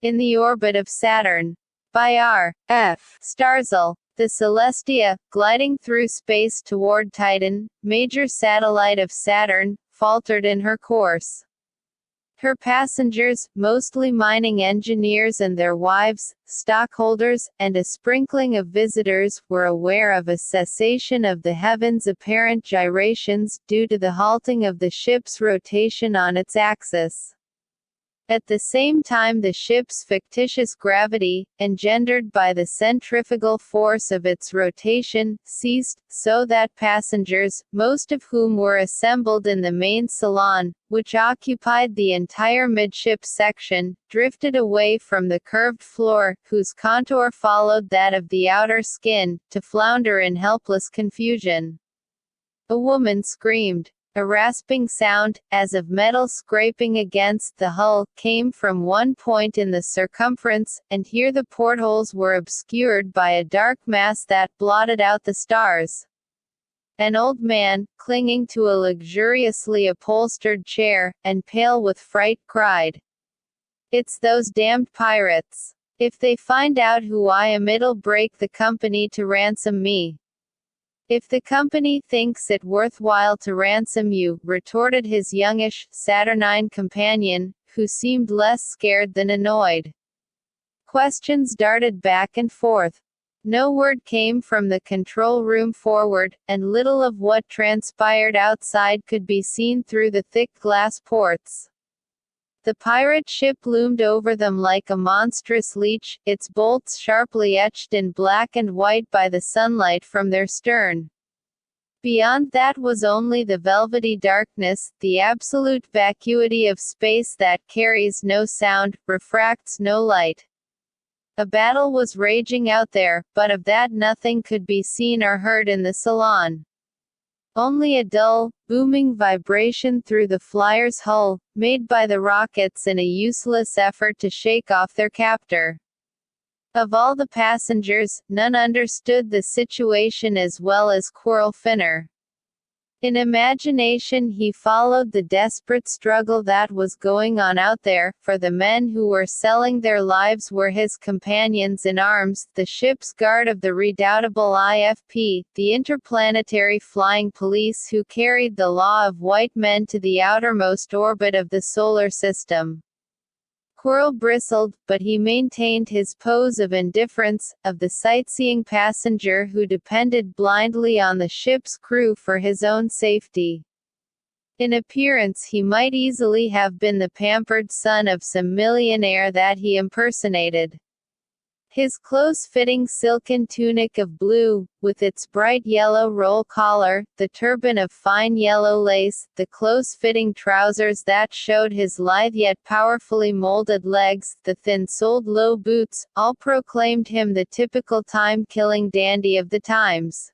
In the orbit of Saturn. By R.F. Starzl. The Celestia, gliding through space toward Titan, major satellite of Saturn, faltered in her course. Her passengers, mostly mining engineers and their wives, stockholders, and a sprinkling of visitors, were aware of a cessation of the heavens' apparent gyrations due to the halting of the ship's rotation on its axis. At the same time, the ship's fictitious gravity, engendered by the centrifugal force of its rotation, ceased, so that passengers, most of whom were assembled in the main salon, which occupied the entire midship section, drifted away from the curved floor, whose contour followed that of the outer skin, to flounder in helpless confusion. A woman screamed. A rasping sound, as of metal scraping against the hull, came from one point in the circumference, and here the portholes were obscured by a dark mass that blotted out the stars. An old man, clinging to a luxuriously upholstered chair, and pale with fright, cried, "It's those damned pirates! If they find out who I am, it'll break the company to ransom me." "If the company thinks it worthwhile to ransom you," retorted his youngish, saturnine companion, who seemed less scared than annoyed. Questions darted back and forth. No word came from the control room forward, and little of what transpired outside could be seen through the thick glass ports. The pirate ship loomed over them like a monstrous leech, its bolts sharply etched in black and white by the sunlight from their stern. Beyond that was only the velvety darkness, the absolute vacuity of space that carries no sound, refracts no light. A battle was raging out there, but of that nothing could be seen or heard in the salon. Only a dull, booming vibration through the flyer's hull, made by the rockets in a useless effort to shake off their captor. Of all the passengers, none understood the situation as well as Quirrell Finner. In imagination he followed the desperate struggle that was going on out there, for the men who were selling their lives were his companions in arms, the ship's guard of the redoubtable IFP, the interplanetary flying police who carried the law of white men to the outermost orbit of the solar system. Quirrell bristled, but he maintained his pose of indifference, of the sightseeing passenger who depended blindly on the ship's crew for his own safety. In appearance he might easily have been the pampered son of some millionaire that he impersonated. His close-fitting silken tunic of blue, with its bright yellow roll collar, the turban of fine yellow lace, the close-fitting trousers that showed his lithe yet powerfully molded legs, the thin-soled low boots, all proclaimed him the typical time-killing dandy of the times.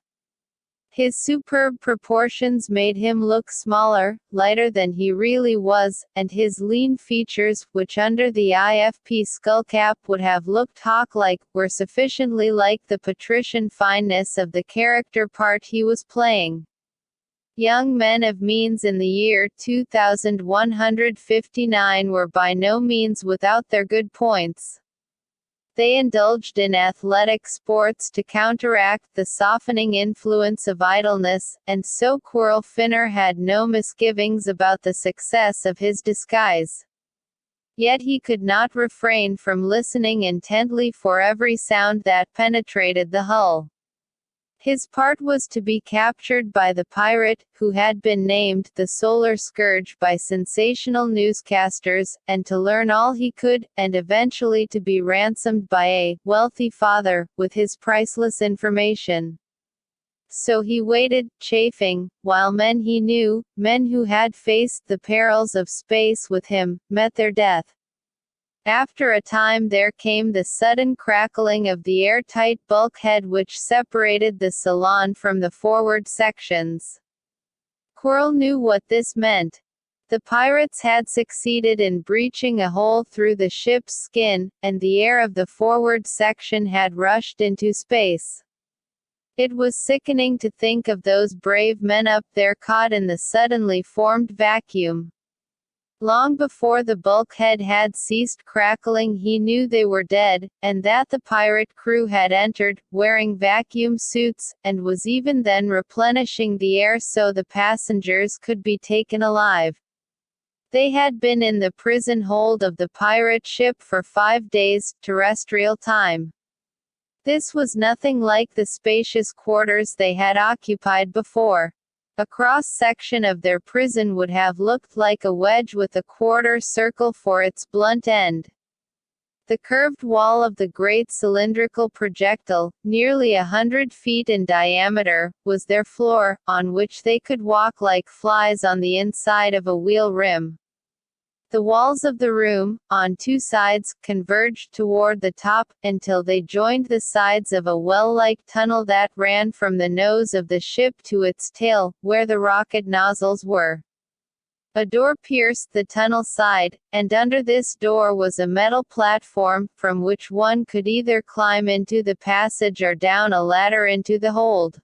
His superb proportions made him look smaller, lighter than he really was, and his lean features, which under the IFP skullcap would have looked hawk-like, were sufficiently like the patrician fineness of the character part he was playing. Young men of means in the year 2159 were by no means without their good points. They indulged in athletic sports to counteract the softening influence of idleness, and so Quirrell Finner had no misgivings about the success of his disguise. Yet he could not refrain from listening intently for every sound that penetrated the hull. His part was to be captured by the pirate, who had been named the Solar Scourge by sensational newscasters, and to learn all he could, and eventually to be ransomed by a wealthy father, with his priceless information. So he waited, chafing, while men he knew, men who had faced the perils of space with him, met their death. After a time there came the sudden crackling of the airtight bulkhead which separated the salon from the forward sections. Quirrell knew what this meant. The pirates had succeeded in breaching a hole through the ship's skin, and the air of the forward section had rushed into space. It was sickening to think of those brave men up there caught in the suddenly formed vacuum. Long before the bulkhead had ceased crackling, he knew they were dead, and that the pirate crew had entered, wearing vacuum suits, and was even then replenishing the air so the passengers could be taken alive. They had been in the prison hold of the pirate ship for 5 days, terrestrial time. This was nothing like the spacious quarters they had occupied before. A cross-section of their prison would have looked like a wedge with a quarter circle for its blunt end. The curved wall of the great cylindrical projectile, nearly 100 feet in diameter, was their floor, on which they could walk like flies on the inside of a wheel rim. The walls of the room, on two sides, converged toward the top, until they joined the sides of a well-like tunnel that ran from the nose of the ship to its tail, where the rocket nozzles were. A door pierced the tunnel side, and under this door was a metal platform, from which one could either climb into the passage or down a ladder into the hold.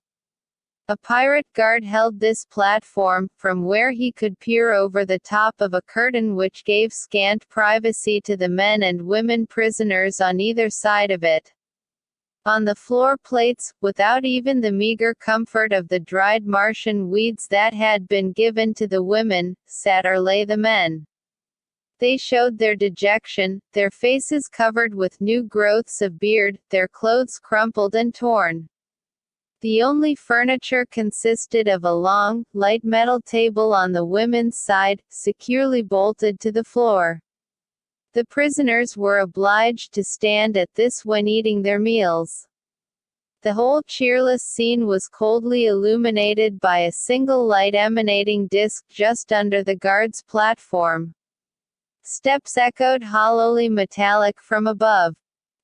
A pirate guard held this platform, from where he could peer over the top of a curtain which gave scant privacy to the men and women prisoners on either side of it. On the floor plates, without even the meager comfort of the dried Martian weeds that had been given to the women, sat or lay the men. They showed their dejection, their faces covered with new growths of beard, their clothes crumpled and torn. The only furniture consisted of a long, light metal table on the women's side, securely bolted to the floor. The prisoners were obliged to stand at this when eating their meals. The whole cheerless scene was coldly illuminated by a single light emanating disc just under the guard's platform. Steps echoed hollowly metallic from above.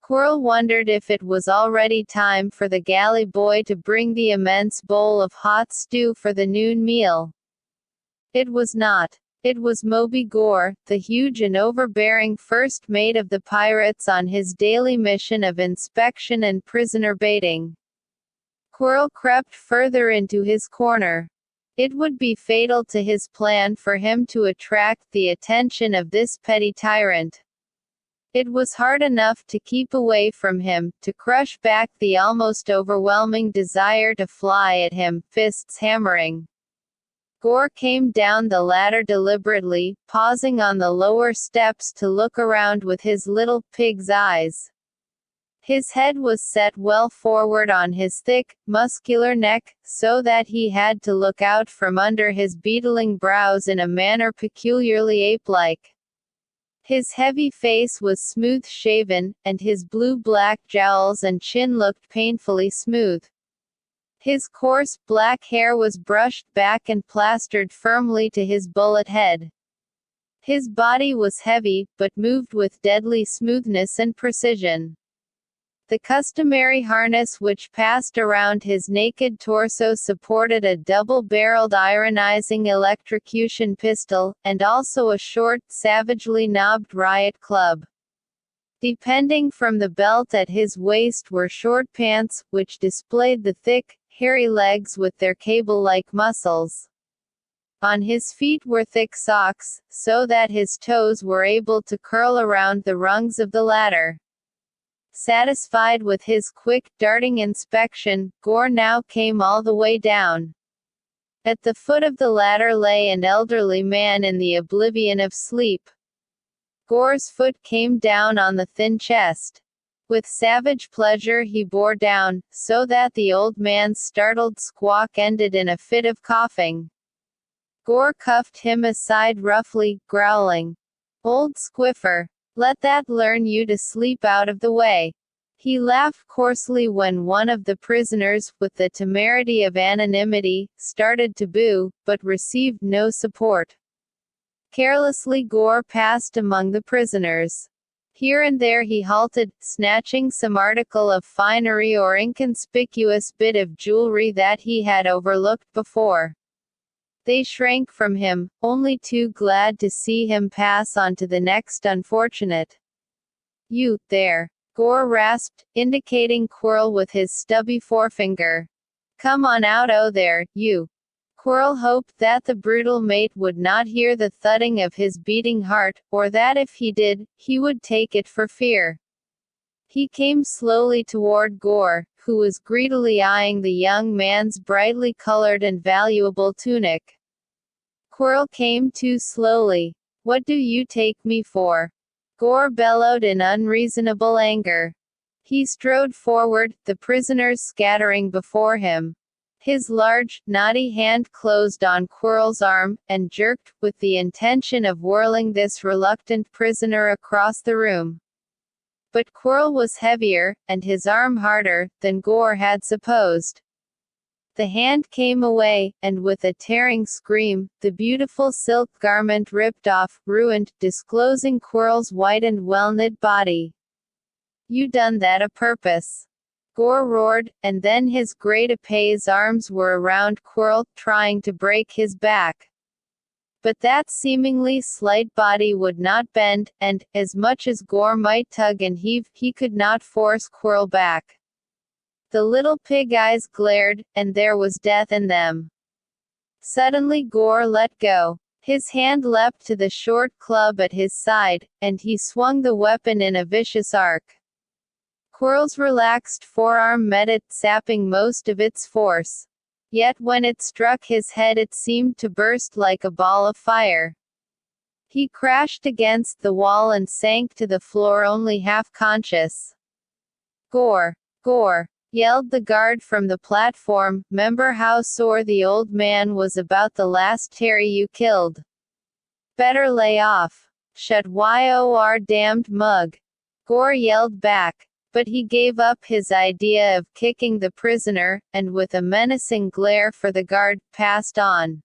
Quirrell wondered if it was already time for the galley boy to bring the immense bowl of hot stew for the noon meal. It was not. It was Moby Gore, the huge and overbearing first mate of the pirates on his daily mission of inspection and prisoner baiting. Quirrell crept further into his corner. It would be fatal to his plan for him to attract the attention of this petty tyrant. It was hard enough to keep away from him, to crush back the almost overwhelming desire to fly at him, fists hammering. Gore came down the ladder deliberately, pausing on the lower steps to look around with his little pig's eyes. His head was set well forward on his thick, muscular neck, so that he had to look out from under his beetling brows in a manner peculiarly ape-like. His heavy face was smooth-shaven, and his blue-black jowls and chin looked painfully smooth. His coarse, black hair was brushed back and plastered firmly to his bullet head. His body was heavy, but moved with deadly smoothness and precision. The customary harness which passed around his naked torso supported a double-barreled ionizing electrocution pistol, and also a short, savagely knobbed riot club. Depending from the belt at his waist were short pants, which displayed the thick, hairy legs with their cable-like muscles. On his feet were thick socks, so that his toes were able to curl around the rungs of the ladder. Satisfied with his quick, darting inspection, Gore now came all the way down. At the foot of the ladder lay an elderly man in the oblivion of sleep. Gore's foot came down on the thin chest. With savage pleasure he bore down, so that the old man's startled squawk ended in a fit of coughing. Gore cuffed him aside roughly, growling, "Old Squiffer! Let that learn you to sleep out of the way." He laughed coarsely when one of the prisoners, with the temerity of anonymity, started to boo, but received no support. Carelessly Gore passed among the prisoners. Here and there he halted, snatching some article of finery or inconspicuous bit of jewelry that he had overlooked before. They shrank from him, only too glad to see him pass on to the next unfortunate. "You, there," Gore rasped, indicating Quirrell with his stubby forefinger. "Come on out there, you." Quirrell hoped that the brutal mate would not hear the thudding of his beating heart, or that if he did, he would take it for fear. He came slowly toward Gore, who was greedily eyeing the young man's brightly colored and valuable tunic. Quirrell came too slowly. "What do you take me for?" Gore bellowed in unreasonable anger. He strode forward, the prisoners scattering before him. His large, knotty hand closed on Quirrell's arm, and jerked, with the intention of whirling this reluctant prisoner across the room. But Quirrell was heavier, and his arm harder, than Gore had supposed. The hand came away, and with a tearing scream, the beautiful silk garment ripped off, ruined, disclosing Quirrell's white and well-knit body. "You done that a purpose," Gore roared, and then his great apace arms were around Quirrell, trying to break his back. But that seemingly slight body would not bend, and, as much as Gore might tug and heave, he could not force Quirrell back. The little pig eyes glared, and there was death in them. Suddenly Gore let go. His hand leapt to the short club at his side, and he swung the weapon in a vicious arc. Quirrell's relaxed forearm met it, sapping most of its force. Yet when it struck his head it seemed to burst like a ball of fire. He crashed against the wall and sank to the floor only half conscious. "Gore! Gore!" yelled the guard from the platform. "'Member how sore the old man was about the last Terry you killed? Better lay off. Shut your damned mug." Gore yelled back. But he gave up his idea of kicking the prisoner, and with a menacing glare for the guard, passed on.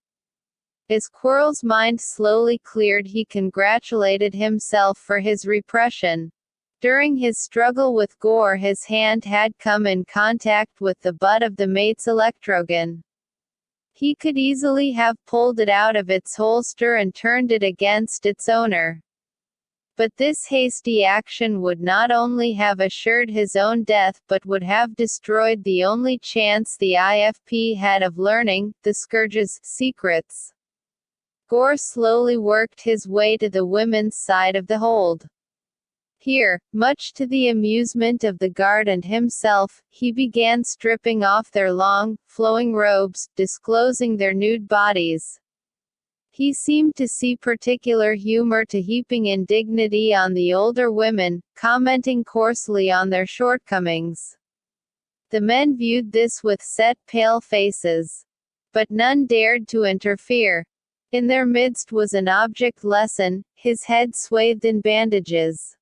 As Quirrell's mind slowly cleared, he congratulated himself for his repression. During his struggle with Gore, his hand had come in contact with the butt of the mate's electrogun. He could easily have pulled it out of its holster and turned it against its owner. But this hasty action would not only have assured his own death, but would have destroyed the only chance the IFP had of learning the Scourge's secrets. Gore slowly worked his way to the women's side of the hold. Here, much to the amusement of the guard and himself, he began stripping off their long, flowing robes, disclosing their nude bodies. He seemed to see particular humor to heaping indignity on the older women, commenting coarsely on their shortcomings. The men viewed this with set, pale faces. But none dared to interfere. In their midst was an object lesson, his head swathed in bandages.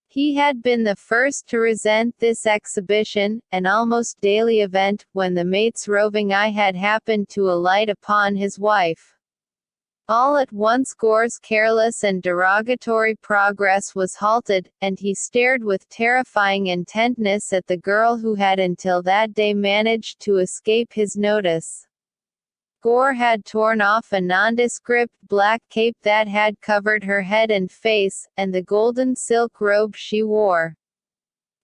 He had been the first to resent this exhibition, an almost daily event, when the mate's roving eye had happened to alight upon his wife. All at once Gore's careless and derogatory progress was halted, and he stared with terrifying intentness at the girl who had until that day managed to escape his notice. Gore had torn off a nondescript black cape that had covered her head and face, and the golden silk robe she wore.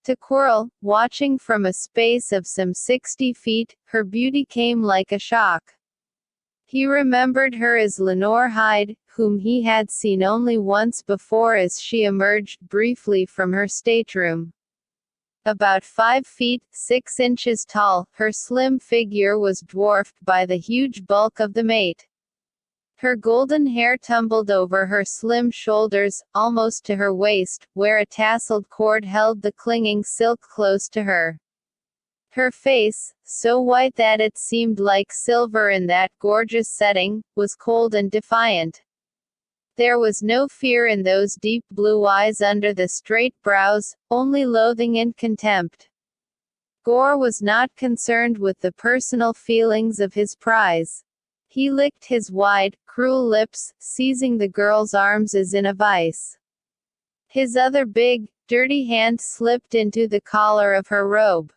To Quirrell, watching from a space of some 60 feet, her beauty came like a shock. He remembered her as Lenore Hyde, whom he had seen only once before as she emerged briefly from her stateroom. About 5 feet, 6 inches tall, her slim figure was dwarfed by the huge bulk of the mate. Her golden hair tumbled over her slim shoulders, almost to her waist, where a tasseled cord held the clinging silk close to her. Her face, so white that it seemed like silver in that gorgeous setting, was cold and defiant. There was no fear in those deep blue eyes under the straight brows, only loathing and contempt. Gore was not concerned with the personal feelings of his prize. He licked his wide, cruel lips, seizing the girl's arms as in a vice. His other big, dirty hand slipped into the collar of her robe.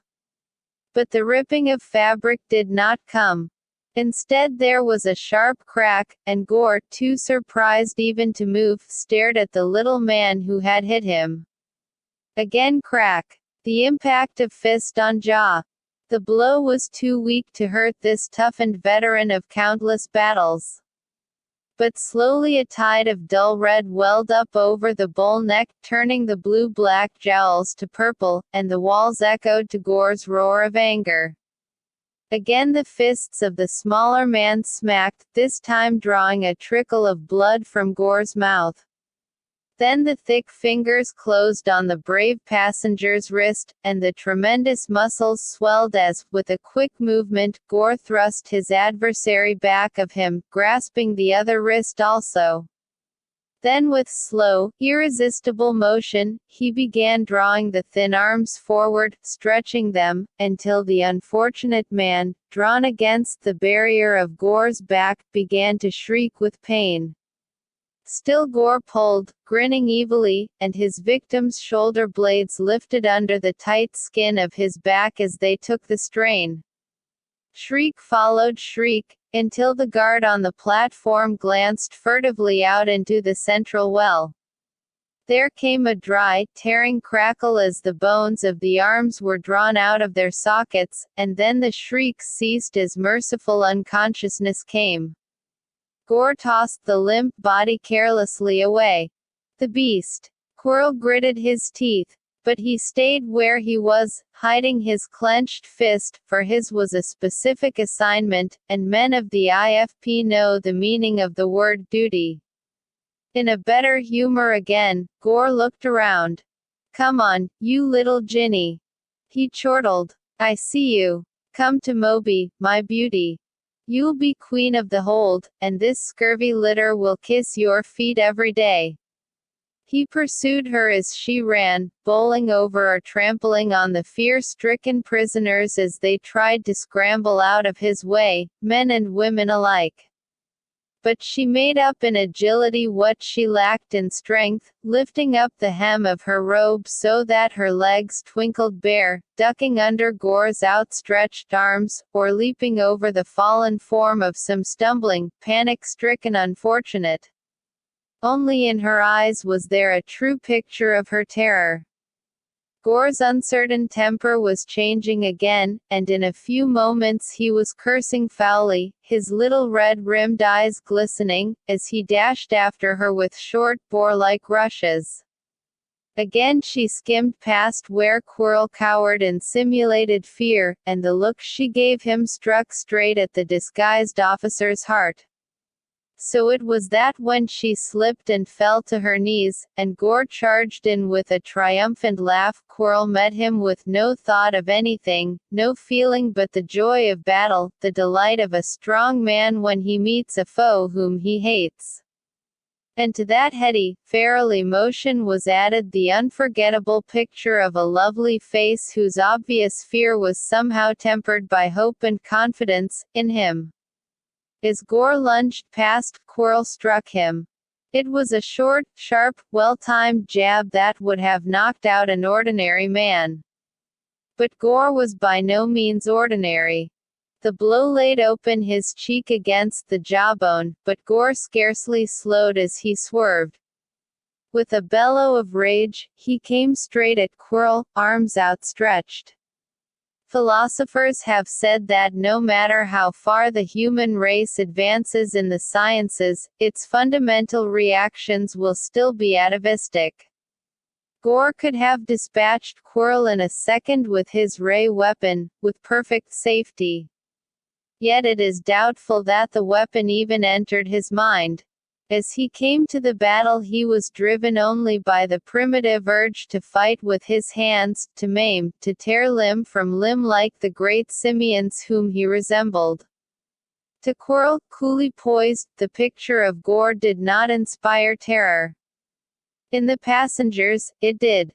But the ripping of fabric did not come. Instead there was a sharp crack, and Gore, too surprised even to move, stared at the little man who had hit him. Again crack. The impact of fist on jaw. The blow was too weak to hurt this toughened veteran of countless battles. But slowly a tide of dull red welled up over the bull neck, turning the blue-black jowls to purple, and the walls echoed to Gore's roar of anger. Again the fists of the smaller man smacked, this time drawing a trickle of blood from Gore's mouth. Then the thick fingers closed on the brave passenger's wrist, and the tremendous muscles swelled as, with a quick movement, Gore thrust his adversary back of him, grasping the other wrist also. Then with slow, irresistible motion, he began drawing the thin arms forward, stretching them, until the unfortunate man, drawn against the barrier of Gore's back, began to shriek with pain. Still Gore pulled, grinning evilly, and his victim's shoulder blades lifted under the tight skin of his back as they took the strain. Shriek followed shriek, until the guard on the platform glanced furtively out into the central well. There came a dry, tearing crackle as the bones of the arms were drawn out of their sockets, and then the shrieks ceased as merciful unconsciousness came. Gore tossed the limp body carelessly away. The beast. Quirrell gritted his teeth. But he stayed where he was, hiding his clenched fist, for his was a specific assignment, and men of the IFP know the meaning of the word duty. In a better humor again, Gore looked around. "Come on, you little Ginny," he chortled. "I see you. Come to Moby, my beauty. You'll be queen of the hold, and this scurvy litter will kiss your feet every day." He pursued her as she ran, bowling over or trampling on the fear-stricken prisoners as they tried to scramble out of his way, men and women alike. But she made up in agility what she lacked in strength, lifting up the hem of her robe so that her legs twinkled bare, ducking under Gore's outstretched arms, or leaping over the fallen form of some stumbling, panic-stricken unfortunate. Only in her eyes was there a true picture of her terror. Gore's uncertain temper was changing again, and in a few moments he was cursing foully, his little red-rimmed eyes glistening, as he dashed after her with short, boar-like rushes. Again she skimmed past where Quirrell cowered in simulated fear, and the look she gave him struck straight at the disguised officer's heart. So it was that when she slipped and fell to her knees, and Gore charged in with a triumphant laugh, Quirrell met him with no thought of anything, no feeling but the joy of battle, the delight of a strong man when he meets a foe whom he hates. And to that heady, feral emotion was added the unforgettable picture of a lovely face whose obvious fear was somehow tempered by hope and confidence in him. As Gore lunged past, Quirrell struck him. It was a short, sharp, well-timed jab that would have knocked out an ordinary man. But Gore was by no means ordinary. The blow laid open his cheek against the jawbone, but Gore scarcely slowed as he swerved. With a bellow of rage, he came straight at Quirrell, arms outstretched. Philosophers have said that no matter how far the human race advances in the sciences, its fundamental reactions will still be atavistic. Gore could have dispatched Quirrell in a second with his ray weapon, with perfect safety. Yet it is doubtful that the weapon even entered his mind. As he came to the battle he was driven only by the primitive urge to fight with his hands, to maim, to tear limb from limb like the great simians whom he resembled. To Quirrell, coolly poised, the picture of Gore did not inspire terror. In the passengers, it did.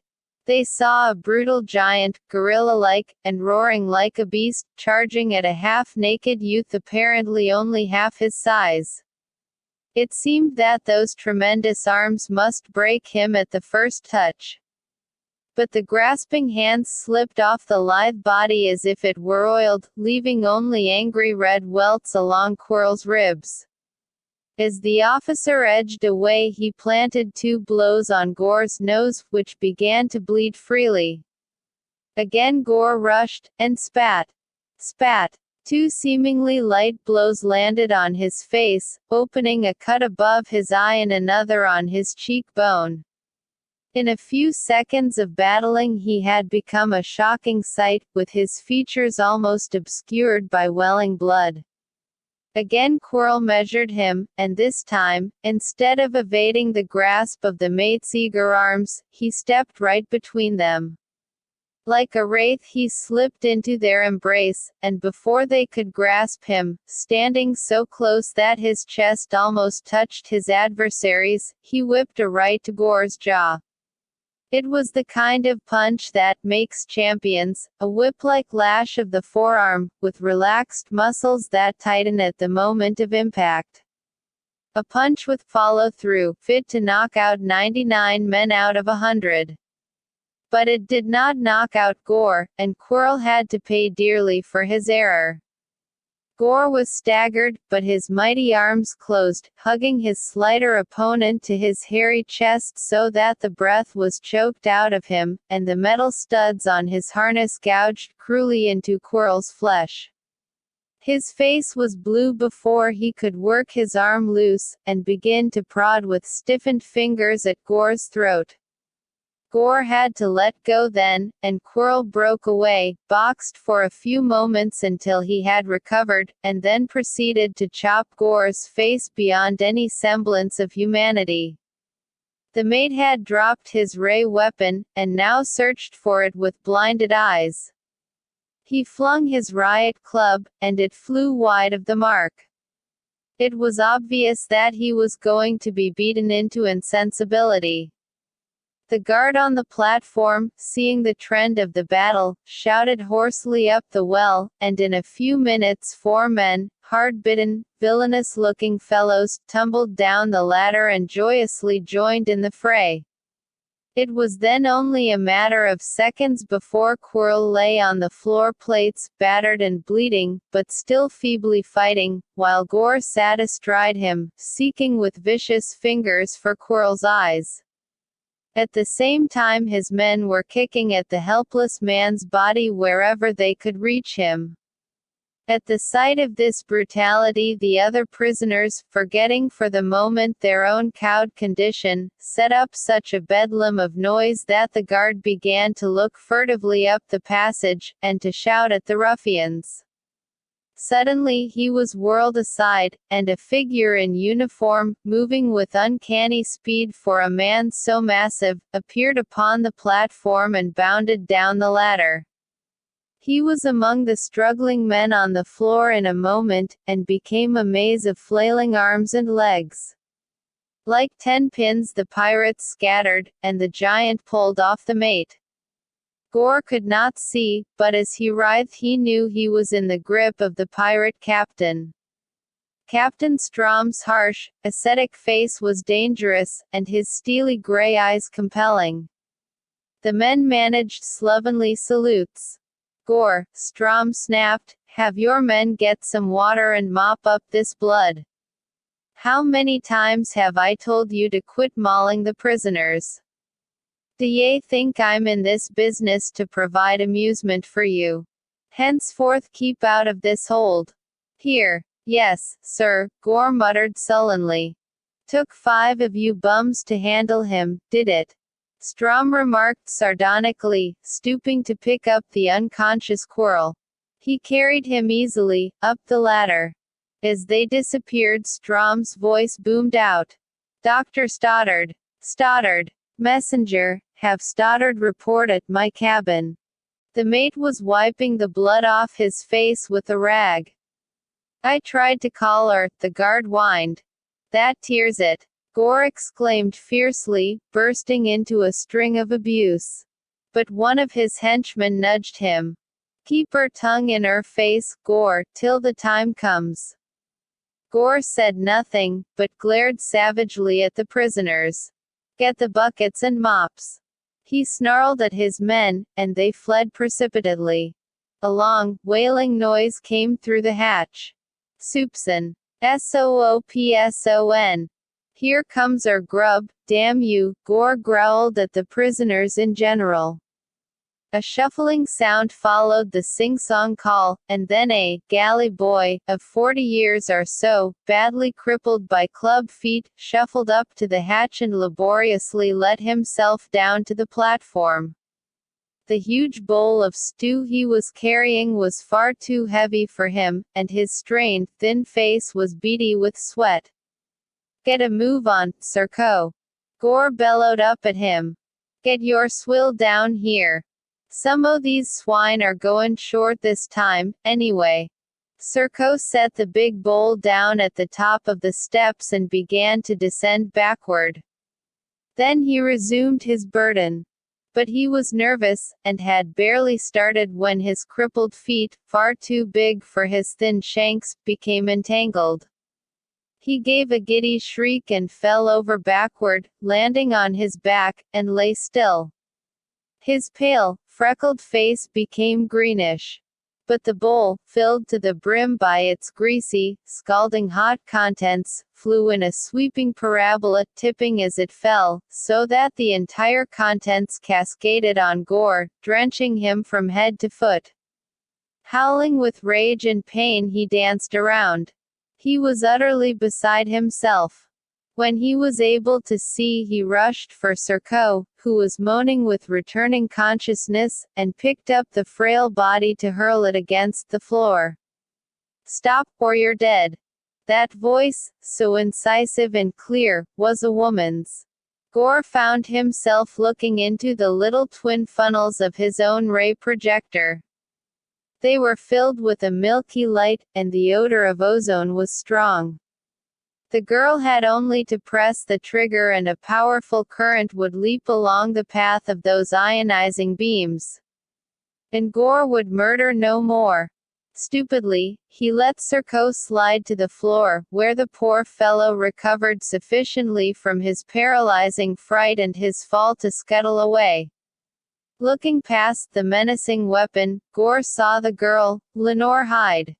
They saw a brutal giant, gorilla-like, and roaring like a beast, charging at a half-naked youth apparently only half his size. It seemed that those tremendous arms must break him at the first touch. But the grasping hands slipped off the lithe body as if it were oiled, leaving only angry red welts along Quirrell's ribs. As the officer edged away he planted 2 blows on Gore's nose, which began to bleed freely. Again Gore rushed, and spat. Spat. Two seemingly light blows landed on his face, opening a cut above his eye and another on his cheekbone. In a few seconds of battling he had become a shocking sight, with his features almost obscured by welling blood. Again Quirrell measured him, and this time, instead of evading the grasp of the mate's eager arms, he stepped right between them. Like a wraith he slipped into their embrace, and before they could grasp him, standing so close that his chest almost touched his adversary's, he whipped a right to Gore's jaw. It was the kind of punch that makes champions, a whip-like lash of the forearm, with relaxed muscles that tighten at the moment of impact. A punch with follow-through, fit to knock out 99 men out of 100. But it did not knock out Gore, and Quirrell had to pay dearly for his error. Gore was staggered, but his mighty arms closed, hugging his slighter opponent to his hairy chest so that the breath was choked out of him, and the metal studs on his harness gouged cruelly into Quirrell's flesh. His face was blue before he could work his arm loose, and begin to prod with stiffened fingers at Gore's throat. Gore had to let go then, and Quirrell broke away, boxed for a few moments until he had recovered, and then proceeded to chop Gore's face beyond any semblance of humanity. The mate had dropped his ray weapon, and now searched for it with blinded eyes. He flung his riot club, and it flew wide of the mark. It was obvious that he was going to be beaten into insensibility. The guard on the platform, seeing the trend of the battle, shouted hoarsely up the well, and in a few minutes 4 men, hard-bitten, villainous-looking fellows, tumbled down the ladder and joyously joined in the fray. It was then only a matter of seconds before Quirrell lay on the floor plates, battered and bleeding, but still feebly fighting, while Gore sat astride him, seeking with vicious fingers for Quirrell's eyes. At the same time his men were kicking at the helpless man's body wherever they could reach him. At the sight of this brutality the other prisoners, forgetting for the moment their own cowed condition, set up such a bedlam of noise that the guard began to look furtively up the passage, and to shout at the ruffians. Suddenly he was whirled aside, and a figure in uniform, moving with uncanny speed for a man so massive, appeared upon the platform and bounded down the ladder. He was among the struggling men on the floor in a moment, and became a maze of flailing arms and legs. Like 10 pins the pirates scattered, and the giant pulled off the mate. Gore could not see, but as he writhed he knew he was in the grip of the pirate captain. Captain Strom's harsh, ascetic face was dangerous, and his steely gray eyes compelling. The men managed slovenly salutes. Gore, Strom snapped, have your men get some water and mop up this blood. How many times have I told you to quit mauling the prisoners? Do ye think I'm in this business to provide amusement for you? Henceforth keep out of this hold. Here. Yes, sir, Gore muttered sullenly. Took 5 of you bums to handle him, did it? Strom remarked sardonically, stooping to pick up the unconscious Quirrell. He carried him easily, up the ladder. As they disappeared Strom's voice boomed out. Dr. Stoddard. Stoddard. Messenger, have Stoddard report at my cabin. The mate was wiping the blood off his face with a rag. I tried to call her, the guard whined. That tears it. Gore exclaimed fiercely, bursting into a string of abuse. But one of his henchmen nudged him. Keep her tongue in her face, Gore, till the time comes. Gore said nothing, but glared savagely at the prisoners. Get the buckets and mops. He snarled at his men, and they fled precipitately. A long, wailing noise came through the hatch. Soupson. Soopson. Here comes our grub, damn you, Gore growled at the prisoners in general. A shuffling sound followed the sing-song call, and then a galley boy, of 40 years or so, badly crippled by club feet, shuffled up to the hatch and laboriously let himself down to the platform. The huge bowl of stew he was carrying was far too heavy for him, and his strained, thin face was beady with sweat. "Get a move on, Serko!" Gore bellowed up at him. "Get your swill down here. Some o' these swine are goin' short this time, anyway." Serko set the big bowl down at the top of the steps and began to descend backward. Then he resumed his burden. But he was nervous, and had barely started when his crippled feet, far too big for his thin shanks, became entangled. He gave a giddy shriek and fell over backward, landing on his back, and lay still. His pale, freckled face became greenish. But the bowl, filled to the brim by its greasy, scalding hot contents, flew in a sweeping parabola, tipping as it fell, so that the entire contents cascaded on Gore, drenching him from head to foot. Howling with rage and pain, he danced around. He was utterly beside himself. When he was able to see, he rushed for Serko, who was moaning with returning consciousness, and picked up the frail body to hurl it against the floor. "Stop, or you're dead." That voice, so incisive and clear, was a woman's. Gore found himself looking into the little twin funnels of his own ray projector. They were filled with a milky light, and the odor of ozone was strong. The girl had only to press the trigger and a powerful current would leap along the path of those ionizing beams. And Gore would murder no more. Stupidly, he let Serko slide to the floor, where the poor fellow recovered sufficiently from his paralyzing fright and his fall to scuttle away. Looking past the menacing weapon, Gore saw the girl, Lenore Hyde.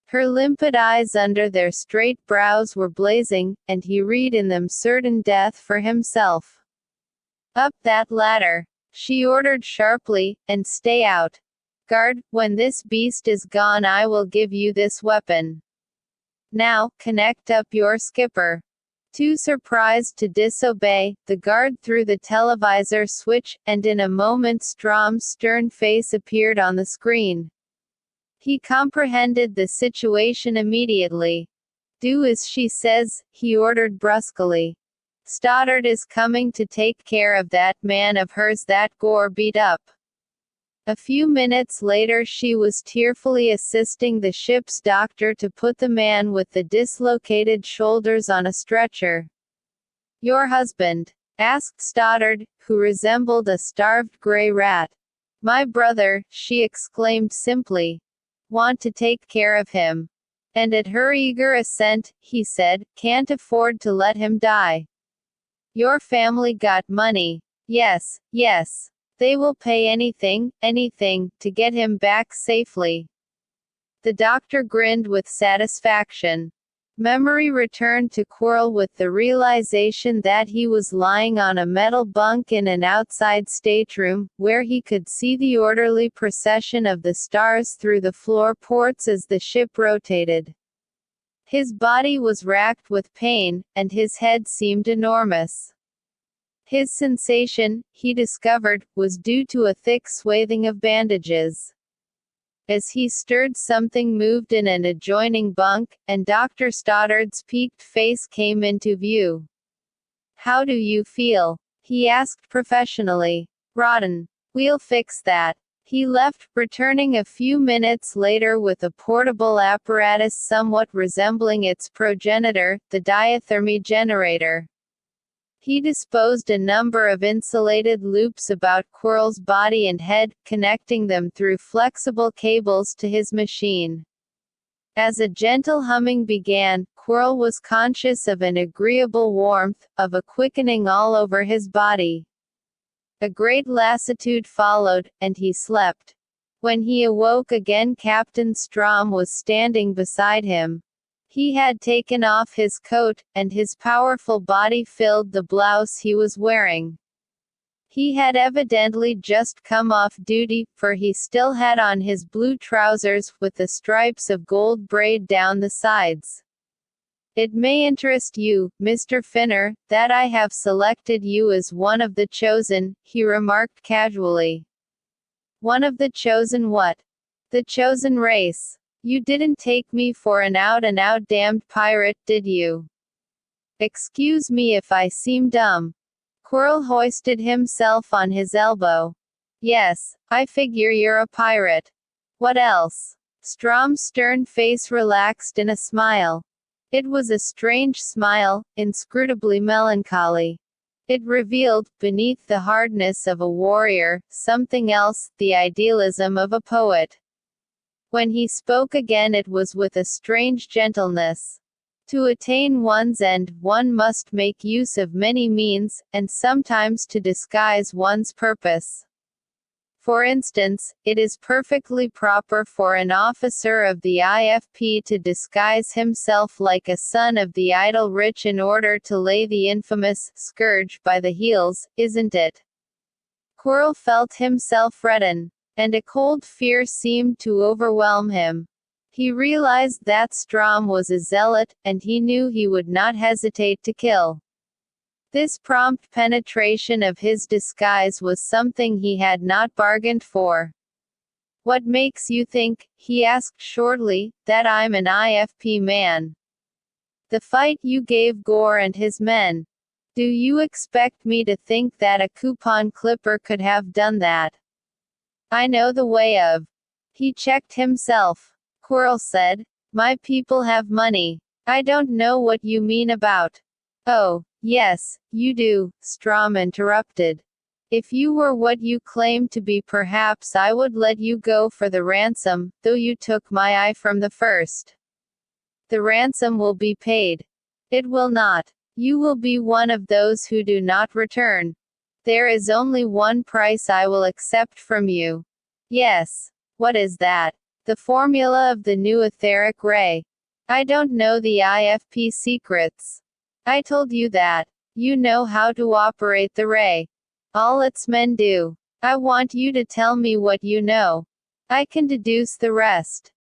Her limpid eyes under their straight brows were blazing, and he read in them certain death for himself. "Up that ladder," she ordered sharply, "and stay out. Guard, when this beast is gone I will give you this weapon. Now, connect up your skipper." Too surprised to disobey, the guard threw the televisor switch, and in a moment Strom's stern face appeared on the screen. He comprehended the situation immediately. "Do as she says," he ordered brusquely. "Stoddard is coming to take care of that man of hers that Gore beat up." A few minutes later she was tearfully assisting the ship's doctor to put the man with the dislocated shoulders on a stretcher. "Your husband?" asked Stoddard, who resembled a starved gray rat. "My brother," she exclaimed simply. "Want to take care of him." And at her eager assent, he said, "Can't afford to let him die. Your family got money." "Yes, yes. They will pay anything, anything, to get him back safely." The doctor grinned with satisfaction. Memory returned to Quirrell with the realization that he was lying on a metal bunk in an outside stateroom, where he could see the orderly procession of the stars through the floor ports as the ship rotated. His body was racked with pain, and his head seemed enormous. His sensation, he discovered, was due to a thick swathing of bandages. As he stirred, something moved in an adjoining bunk, and Dr. Stoddard's peaked face came into view. "How do you feel?" he asked professionally. "Rotten. We'll fix that." He left, returning a few minutes later with a portable apparatus somewhat resembling its progenitor, the diathermy generator. He disposed a number of insulated loops about Quirrell's body and head, connecting them through flexible cables to his machine. As a gentle humming began, Quirrell was conscious of an agreeable warmth, of a quickening all over his body. A great lassitude followed, and he slept. When he awoke again, Captain Strom was standing beside him. He had taken off his coat, and his powerful body filled the blouse he was wearing. He had evidently just come off duty, for he still had on his blue trousers, with the stripes of gold braid down the sides. It may interest you, Mr. Finner, that I have selected you as one of the chosen, he remarked casually. One of the chosen what? The chosen race. You didn't take me for an out-and-out damned pirate, did you? Excuse me if I seem dumb. Quirrell hoisted himself on his elbow. Yes, I figure you're a pirate. What else? Strom's stern face relaxed in a smile. It was a strange smile, inscrutably melancholy. It revealed, beneath the hardness of a warrior, something else, the idealism of a poet. When he spoke again it was with a strange gentleness. To attain one's end, one must make use of many means, and sometimes to disguise one's purpose. For instance, it is perfectly proper for an officer of the IFP to disguise himself like a son of the idle rich in order to lay the infamous scourge by the heels, isn't it? Quirrell felt himself redden, and a cold fear seemed to overwhelm him. He realized that Strom was a zealot, and he knew he would not hesitate to kill. This prompt penetration of his disguise was something he had not bargained for. What makes you think, he asked shortly, that I'm an IFP man? The fight you gave Gore and his men. Do you expect me to think that a coupon clipper could have done that? I know the way of. He checked himself. Quirrell said, my people have money. I don't know what you mean about. Oh, yes, you do, Strom interrupted. If you were what you claim to be, perhaps I would let you go for the ransom, though you took my eye from the first. The ransom will be paid. It will not. You will be one of those who do not return. There is only one price I will accept from you. Yes. What is that? The formula of the new etheric ray. I don't know the IFP secrets. I told you that. You know how to operate the ray. All its men do. I want you to tell me what you know. I can deduce the rest.